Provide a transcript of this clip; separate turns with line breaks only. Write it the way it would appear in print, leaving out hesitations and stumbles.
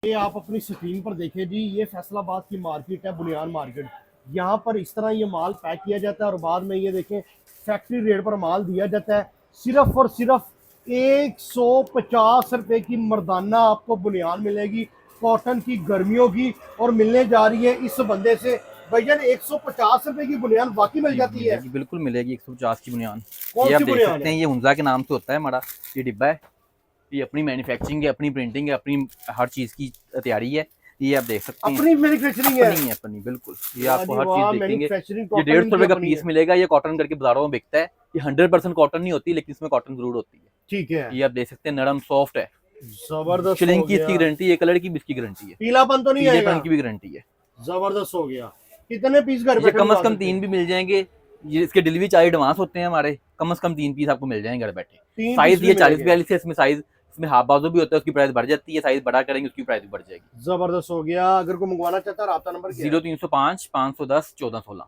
ये आप अपनी स्क्रीन पर देखें जी, ये फैसलाबाद की मार्केट है, बुनियान मार्केट। यहाँ पर इस तरह ये माल पैक किया जाता है और बाद में ये देखें फैक्ट्री रेट पर माल दिया जाता है। सिर्फ और सिर्फ 150 रुपए की मर्दाना आपको बुनियान मिलेगी, कॉटन की, गर्मियों की, और मिलने जा रही है इस बंदे से। भैया 150 रुपए की बुनियान वाकई मिल जाती है?
बिल्कुल मिलेगी 150 की बुनियान।
कौन
ये आप
सी
देख
बुनियान
सकते हैं,
है?
ये हुंजा के नाम से होता है हमारा ये डिब्बा है। ये अपनी मैन्युफैक्चरिंग है, अपनी प्रिंटिंग है, अपनी हर चीज़ की तैयारी है। ये आप देख सकते हैं,
अपनी मैन्युफैक्चरिंग है?
अपनी है, अपनी बिल्कुल। ये
वाह
आपको
जी
हर
वाह,
चीज़ देखेंगे।
मैन्युफैक्चरिंग
ये
टोटल
150
इनकी
रुपये का
अपनी
पीस
है।
मिलेगा। ये कॉटन करके बाजारों में बिकता है। ये 100% कॉटन नहीं होती, लेकिन इसमें कॉटन जरूर होती है।
ठीक है,
ये आप देख सकते हैं, नरम सॉफ्ट है।
जबरदस्त हो
शिलिंग की इसकी
गया।
गारंटी है, कलर की भी इसकी गारंटी है,
पीलापन तो नहीं आएगा?
पीलेपन की भी गारंटी है।
जबरदस्त हो गया। कितने पीस घर
ये
बैठे
कम
मंगा
से कम
सकते
3
हैं?
भी मिल जाएंगे। ये इसके डिलीवरी चार्ज एडवांस होते हैं हमारे। कम से कम 3 पीस आपको मिल जाएंगे घर बैठे।
3 पीस
साइज
भी
ये 40
मिलेंगे?
42 है, इसमें साइज, इसमें हाफ बाजू भी होता है, उसकी प्राइस बढ़ जाती है। साइज बड़ा करेंगे उसकी प्राइस भी बढ़ जाएगी।
जबरदस्त हो गया। अगर कोई मंगवाना चाहता है, राब्ता नंबर क्या है?
0305 510 1416।